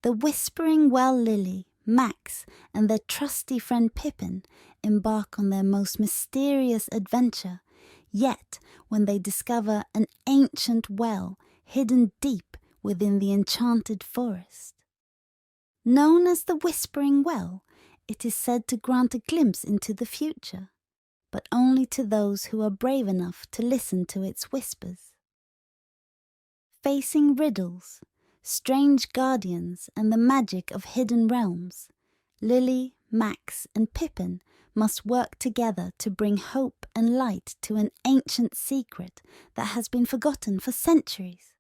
The Whispering Well Lily, Max, and their trusty friend Pippin embark on their most mysterious adventure, yet when they discover an ancient well hidden deep within the enchanted forest. Known as the Whispering Well, it is said to grant a glimpse into the future, but only to those who are brave enough to listen to its whispers. Facing riddles, strange guardians, and the magic of hidden realms, Lily, Max, and Pippin must work together to bring hope and light to an ancient secret that has been forgotten for centuries.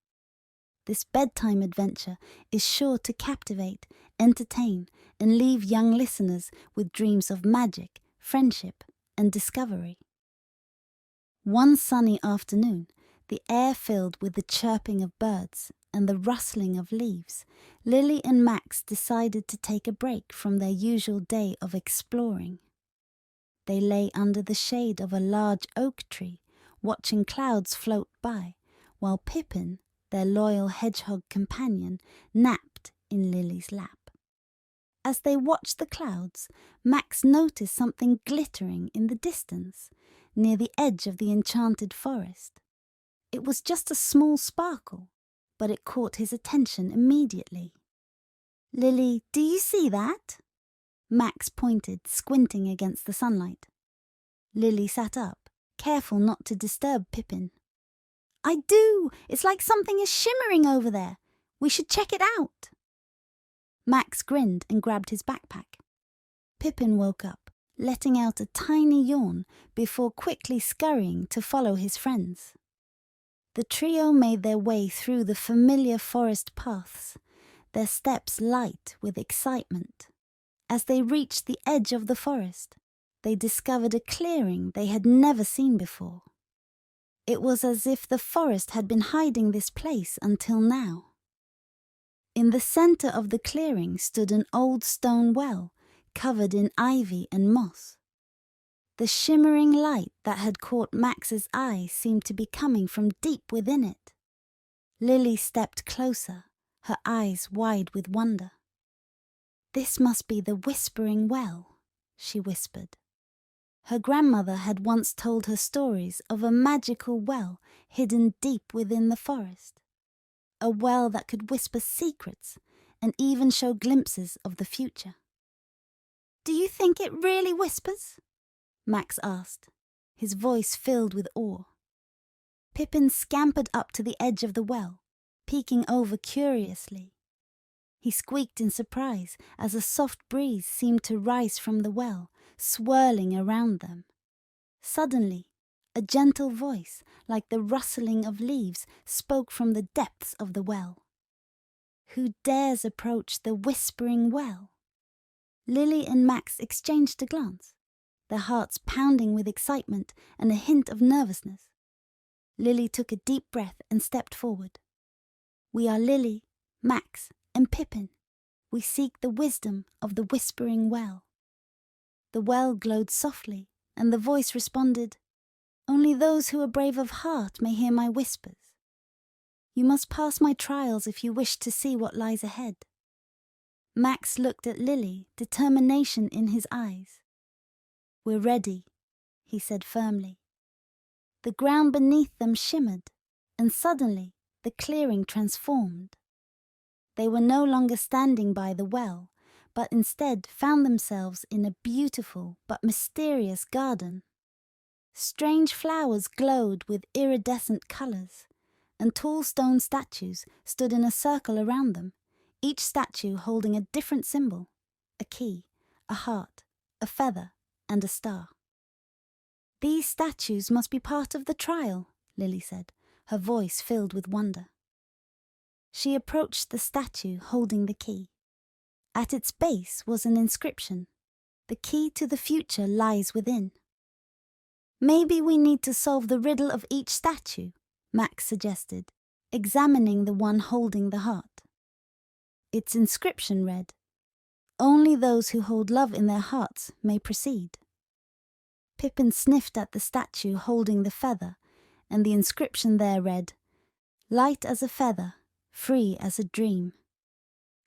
This bedtime adventure is sure to captivate, entertain, and leave young listeners with dreams of magic, friendship, and discovery. One sunny afternoon, the air filled with the chirping of birds and the rustling of leaves, Lily and Max decided to take a break from their usual day of exploring. They lay under the shade of a large oak tree, watching clouds float by, while Pippin, their loyal hedgehog companion, napped in Lily's lap. As they watched the clouds, Max noticed something glittering in the distance, near the edge of the enchanted forest. It was just a small sparkle, but it caught his attention immediately. "Lily, do you see that?" Max pointed, squinting against the sunlight. Lily sat up, careful not to disturb Pippin. "I do! It's like something is shimmering over there. We should check it out." Max grinned and grabbed his backpack. Pippin woke up, letting out a tiny yawn before quickly scurrying to follow his friends. The trio made their way through the familiar forest paths, their steps light with excitement. As they reached the edge of the forest, they discovered a clearing they had never seen before. It was as if the forest had been hiding this place until now. In the center of the clearing stood an old stone well, covered in ivy and moss. The shimmering light that had caught Max's eye seemed to be coming from deep within it. Lily stepped closer, her eyes wide with wonder. "This must be the Whispering Well," she whispered. Her grandmother had once told her stories of a magical well hidden deep within the forest. A well that could whisper secrets and even show glimpses of the future. "Do you think it really whispers?" Max asked, his voice filled with awe. Pippin scampered up to the edge of the well, peeking over curiously. He squeaked in surprise as a soft breeze seemed to rise from the well, swirling around them. Suddenly, a gentle voice, like the rustling of leaves, spoke from the depths of the well. "Who dares approach the Whispering Well?" Lily and Max exchanged a glance, their hearts pounding with excitement and a hint of nervousness. Lily took a deep breath and stepped forward. "We are Lily, Max, and Pippin. We seek the wisdom of the Whispering Well." The well glowed softly, and the voice responded, "Only those who are brave of heart may hear my whispers. You must pass my trials if you wish to see what lies ahead." Max looked at Lily, determination in his eyes. "We're ready," he said firmly. The ground beneath them shimmered, and suddenly the clearing transformed. They were no longer standing by the well, but instead found themselves in a beautiful but mysterious garden. Strange flowers glowed with iridescent colors, and tall stone statues stood in a circle around them, each statue holding a different symbol: a key, a heart, a feather, and a star. "These statues must be part of the trial," Lily said, her voice filled with wonder. She approached the statue holding the key. At its base was an inscription: "The key to the future lies within." "Maybe we need to solve the riddle of each statue," Max suggested, examining the one holding the heart. Its inscription read, "Only those who hold love in their hearts may proceed." Pippin sniffed at the statue holding the feather, and the inscription there read, "Light as a feather, free as a dream."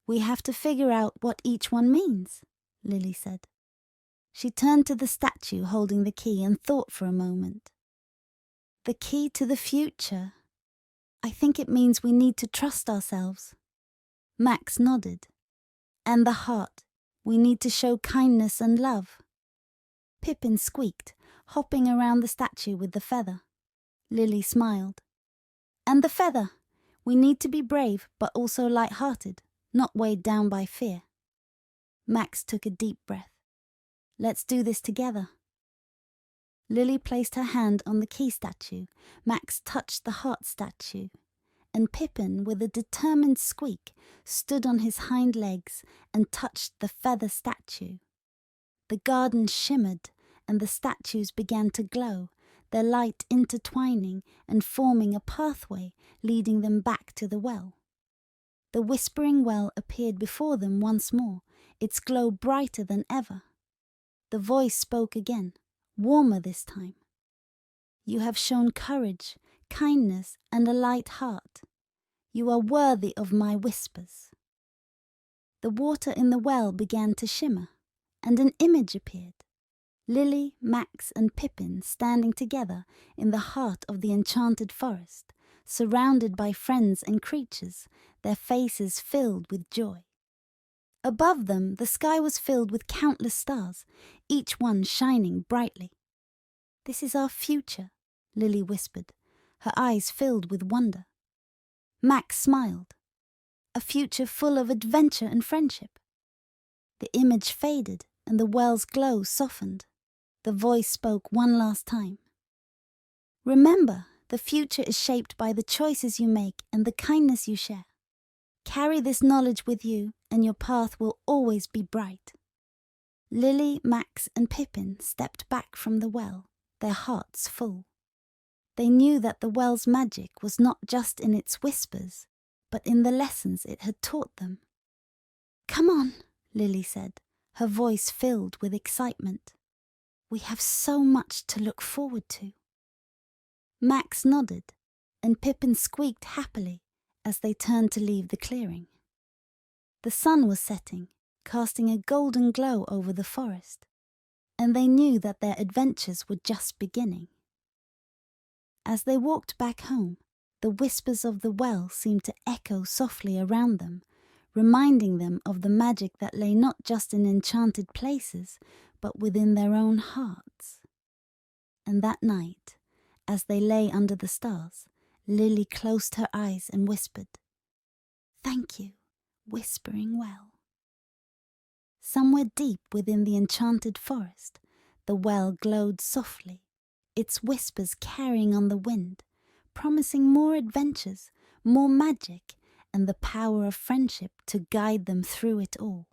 We have to figure out what each one means, Lily said. She turned to the statue holding the key and thought for a moment. The key to the future. I think it means we need to trust ourselves. Max nodded. And the heart. We need to show kindness and love. Pippin squeaked, hopping around the statue with the feather. Lily smiled. And the feather. We need to be brave but also light-hearted, not weighed down by fear. Max took a deep breath. Let's do this together. Lily placed her hand on the key statue. Max touched the heart statue. And Pippin, with a determined squeak, stood on his hind legs and touched the feather statue. The garden shimmered, and the statues began to glow, their light intertwining and forming a pathway leading them back to the well. The whispering well appeared before them once more, its glow brighter than ever. The voice spoke again, warmer this time. You have shown courage, kindness, and a light heart. You are worthy of my whispers. The water in the well began to shimmer, and an image appeared. Lily, Max, and Pippin standing together in the heart of the enchanted forest, surrounded by friends and creatures, their faces filled with joy. Above them, the sky was filled with countless stars, each one shining brightly. This is our future, Lily whispered, her eyes filled with wonder. Max smiled. A future full of adventure and friendship. The image faded and the well's glow softened. The voice spoke one last time. Remember, the future is shaped by the choices you make and the kindness you share. Carry this knowledge with you and your path will always be bright. Lily, Max, and Pippin stepped back from the well, their hearts full. They knew that the well's magic was not just in its whispers, but in the lessons it had taught them. Come on, Lily said, her voice filled with excitement. We have so much to look forward to. Max nodded, and Pippin squeaked happily as they turned to leave the clearing. The sun was setting, casting a golden glow over the forest, and they knew that their adventures were just beginning. As they walked back home, the whispers of the well seemed to echo softly around them, reminding them of the magic that lay not just in enchanted places, but within their own hearts. And that night, as they lay under the stars, Lily closed her eyes and whispered, "Thank you, whispering well." Somewhere deep within the enchanted forest, the well glowed softly, its whispers carrying on the wind, promising more adventures, more magic, and the power of friendship to guide them through it all.